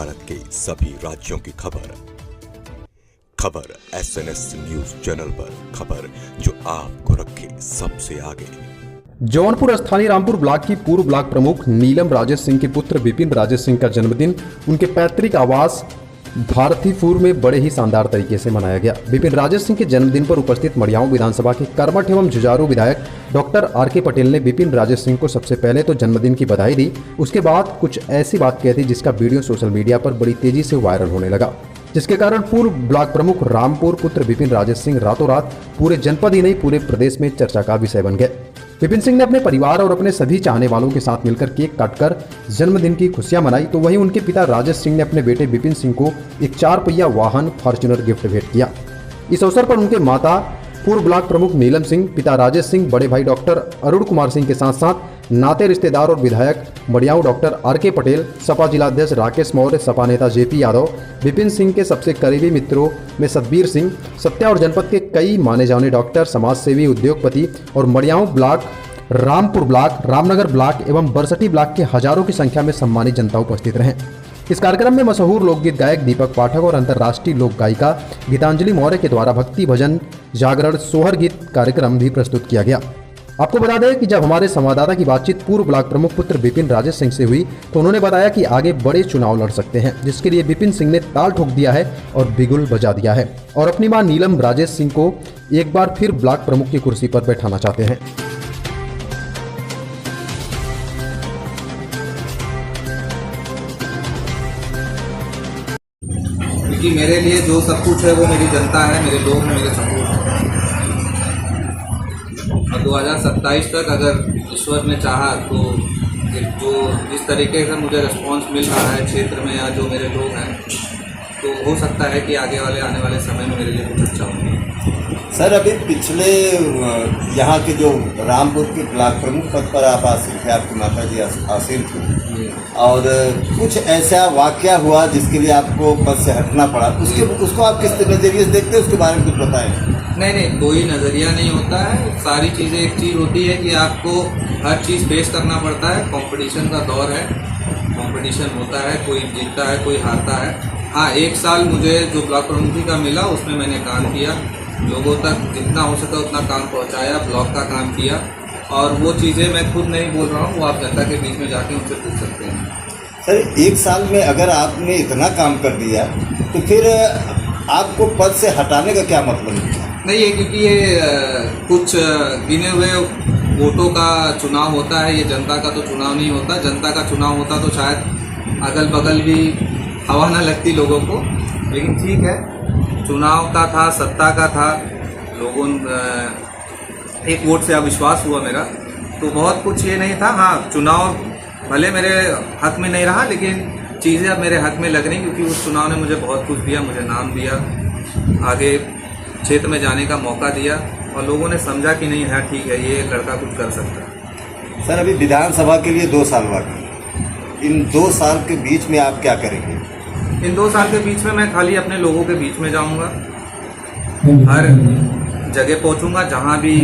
भारत के सभी राज्यों की खबर SNS न्यूज चैनल पर, खबर जो आपको रखे सबसे आगे। जौनपुर स्थानीय रामपुर ब्लॉक की पूर्व ब्लॉक प्रमुख नीलम राजेश सिंह के पुत्र विपिन राजेश सिंह का जन्मदिन उनके पैतृक आवास भारतीपुर में बड़े ही शानदार तरीके से मनाया गया। विपिन राजेश सिंह के जन्मदिन पर उपस्थित मड़ियाऊ विधानसभा के कर्मठ एवं जुझारू विधायक डॉक्टर RK पटेल ने विपिन राजेश सिंह को सबसे पहले तो जन्मदिन की बधाई दी। उसके बाद कुछ ऐसी बात कही थी जिसका वीडियो सोशल मीडिया पर बड़ी तेजी से वायरल होने लगा, जिसके कारण पूर्व ब्लॉक प्रमुख रामपुर पुत्र विपिन राजेश सिंह रातों रात पूरे जनपद ही नहीं पूरे प्रदेश में चर्चा का विषय बन गए। विपिन सिंह ने अपने परिवार और अपने सभी चाहने वालों के साथ मिलकर केक काटकर जन्मदिन की खुशियां मनाई, तो वहीं उनके पिता राजेश सिंह ने अपने बेटे विपिन सिंह को एक 4 पहिया वाहन फॉर्च्यूनर गिफ्ट भेंट किया। इस अवसर पर उनके माता पूर्व ब्लॉक प्रमुख नीलम सिंह, पिता राजेश सिंह, बड़े भाई डॉक्टर अरुण कुमार सिंह के साथ साथ नाते रिश्तेदार और विधायक मड़ियाऊ डॉक्टर RK पटेल, सपा जिलाध्यक्ष राकेश मौर्य, सपा नेता JP यादव, विपिन सिंह के सबसे करीबी मित्रों में सतबीर सिंह, सत्या और जनपद के कई माने जाने डॉक्टर, समाजसेवी, उद्योगपति और Madiyaon block, Rampur block, Ramnagar block एवं बरसठी ब्लॉक के हजारों की संख्या में सम्मानित जनता उपस्थित रहे। इस कार्यक्रम में मशहूर लोकगीत गायक दीपक पाठक और अंतर्राष्ट्रीय लोक गायिका गीतांजलि मौर्य के द्वारा भक्ति भजन, जागरण, सोहर गीत कार्यक्रम भी प्रस्तुत किया गया। आपको बता दें कि जब हमारे संवाददाता की बातचीत पूर्व ब्लॉक प्रमुख पुत्र विपिन राजेश सिंह से हुई तो उन्होंने बताया कि आगे बड़े चुनाव लड़ सकते हैं, जिसके लिए विपिन सिंह ने ताल ठोक दिया है और बिगुल बजा दिया है और अपनी मां नीलम राजेश सिंह को एक बार फिर ब्लॉक प्रमुख की कुर्सी पर बैठाना चाहते हैं। क्योंकि मेरे लिए जो सब कुछ है वो मेरी जनता है, मेरे लोग हैं, मेरे सपूत हैं। और 2027 तक अगर ईश्वर ने चाहा तो जो जिस तरीके से मुझे रिस्पांस मिल रहा है क्षेत्र में या जो मेरे लोग हैं, तो हो सकता है कि आने वाले समय में मेरे लिए कुछ अच्छा हो। सर, अभी पिछले यहाँ के जो रामपुर के ब्लॉक प्रमुख पद पर आप आसीन थे, आपकी माता जी आसीन थी, और कुछ ऐसा वाकया हुआ जिसके लिए आपको पद से हटना पड़ा, उसको आप किस नज़रिए से देखते हैं, उसके बारे में कुछ बताएं। नहीं, कोई नज़रिया नहीं होता है। सारी चीज़ें एक चीज़ होती है कि आपको हर चीज़ फेस करना पड़ता है। कंपटीशन का दौर है, कंपटीशन होता है, कोई जीतता है, कोई हारता है। हाँ, 1 साल मुझे जो ब्लॉक प्रमुखी का मिला उसमें मैंने काम किया, लोगों तक जितना हो सका उतना काम पहुंचाया, ब्लॉक का काम किया, और वो चीज़ें मैं खुद नहीं बोल रहा हूँ, वो आप जनता के बीच में जाके उनसे पूछ सकते हैं। सर, 1 साल में अगर आपने इतना काम कर दिया तो फिर आपको पद से हटाने का क्या मतलब है? नहीं है, क्योंकि ये कुछ गिने हुए वोटों का चुनाव होता है, ये जनता का तो चुनाव नहीं होता। जनता का चुनाव होता तो शायद अगल बगल भी हवा ना लगती लोगों को, लेकिन ठीक है, चुनाव का था, सत्ता का था, लोगों एक वोट से अविश्वास हुआ मेरा, तो बहुत कुछ ये नहीं था। हाँ, चुनाव भले मेरे हक में नहीं रहा, लेकिन चीज़ें अब मेरे हक में लग रही, क्योंकि उस चुनाव ने मुझे बहुत कुछ दिया, मुझे नाम दिया, आगे क्षेत्र में जाने का मौका दिया, और लोगों ने समझा कि नहीं है, ठीक है, ये लड़का कुछ कर सकता है। सर, अभी विधानसभा के लिए 2 साल बाकी, इन 2 साल के बीच में आप क्या करेंगे? इन 2 साल के बीच में मैं खाली अपने लोगों के बीच में जाऊंगा, हर जगह पहुंचूंगा, जहां भी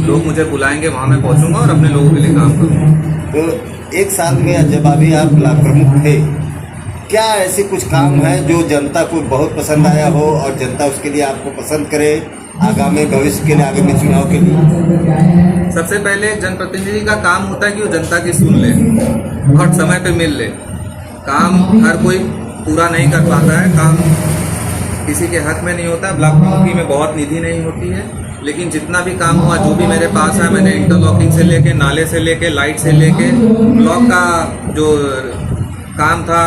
लोग मुझे बुलाएंगे वहां मैं पहुंचूंगा और अपने लोगों के लिए काम करूंगा। तो 1 साल में जब अभी आप ब्लॉक प्रमुख थे, क्या ऐसे कुछ काम है जो जनता को बहुत पसंद आया हो और जनता उसके लिए आपको पसंद करे आगामी भविष्य के लिए, आगामी चुनाव के लिए? सबसे पहले जनप्रतिनिधि का काम होता है कि वो जनता की सुन ले और समय पे मिल ले। काम हर कोई पूरा नहीं कर पाता है, काम किसी के हक में नहीं होता। ब्लॉक प्रमुखी में बहुत निधि नहीं होती है, लेकिन जितना भी काम हुआ, जो भी मेरे पास है, मैंने इंटरलॉकिंग से लेके, नाले से लेके, लाइट से लेके, ब्लॉक का जो काम था,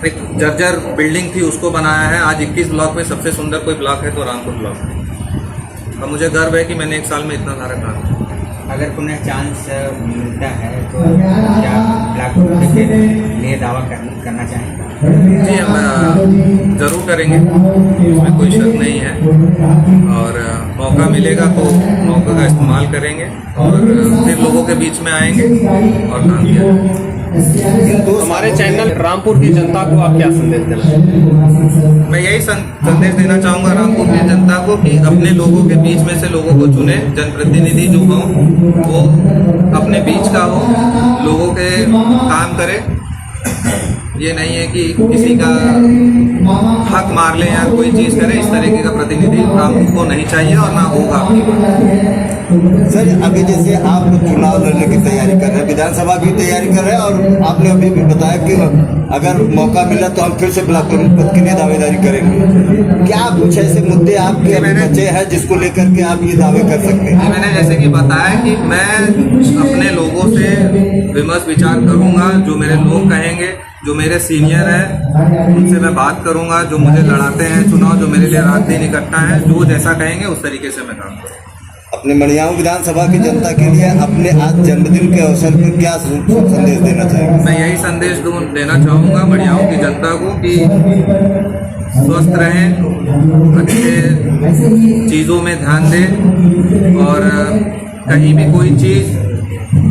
एक जर्जर बिल्डिंग थी, उसको बनाया है। आज 21 ब्लॉक में सबसे सुंदर कोई ब्लॉक है तो रामपुर ब्लॉक है, और मुझे गर्व है कि मैंने 1 साल में इतना सारा काम किया। अगर पुनः चांस मिलता है तो क्या ब्लॉक के लिए दावा करना चाहेंगे? जी, हम ज़रूर करेंगे, उसमें कोई शक नहीं है, और मौका मिलेगा तो मौके का इस्तेमाल करेंगे और फिर लोगों के बीच में आएंगे और काम किया जाएगा। तो हमारे चैनल रामपुर की जनता को आप क्या संदेश देना चाहेंगे? मैं यही संदेश देना चाहूँगा रामपुर की जनता को कि अपने लोगों के बीच में से लोगों को चुने। जनप्रतिनिधि जो हो वो अपने बीच का हो, लोगों के काम करे, ये नहीं है कि किसी का हक मार ले या कोई चीज़ करे, इस तरीके का प्रतिनिधि रामपुर को नहीं चाहिए और ना होगा। सर अभी जैसे आप चुनाव लड़ने की तैयारी कर रहे हैं, विधानसभा की तैयारी कर रहे हैं, और आपने अभी भी बताया कि अगर मौका मिला तो हम फिर से ब्लॉक प्रमुख पद के लिए दावेदारी करेंगे। क्या कुछ ऐसे मुद्दे आपके बचे हैं जिसको लेकर के आप ये दावे कर सकते हैं? मैंने जैसे कि बताया कि मैं अपने लोगों से विमर्श विचार करूंगा, जो मेरे लोग कहेंगे, जो मेरे सीनियर हैं उनसे मैं बात करूंगा, जो मुझे लड़ाते हैं चुनाव, जो मेरे लिए रात दिन इकट्ठा है, जो जैसा कहेंगे उस तरीके से मैं काम करूँगा। अपने मड़ियाऊ विधानसभा की जनता के लिए अपने आज जन्मदिन के अवसर पर क्या संदेश देना चाहेंगे? मैं यही संदेश देना चाहूँगा मड़ियाऊ की जनता को कि स्वस्थ रहें, अच्छे चीज़ों में ध्यान दें, और कहीं भी कोई चीज़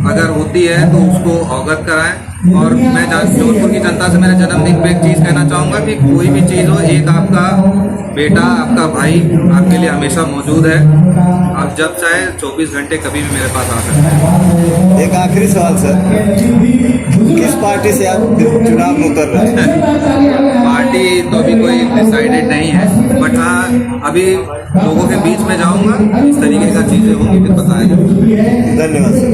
अगर होती है तो उसको अवगत कराएं। और मैं जोधपुर की जनता से मेरे जन्मदिन पे एक चीज़ कहना चाहूँगा कि कोई भी चीज़ हो, एक आपका बेटा, आपका भाई आपके लिए हमेशा मौजूद है। आप जब चाहे 24 घंटे कभी भी मेरे पास आ सकते हैं। एक आखिरी सवाल सर, किस पार्टी से आप चुनाव में उतर रहे हैं? पार्टी तो अभी कोई डिसाइडेड नहीं है, बट हाँ अभी लोगों के बीच में जाऊंगा, इस तरीके का चीज़ें होंगी फिर बताया जाएगा। धन्यवाद सर।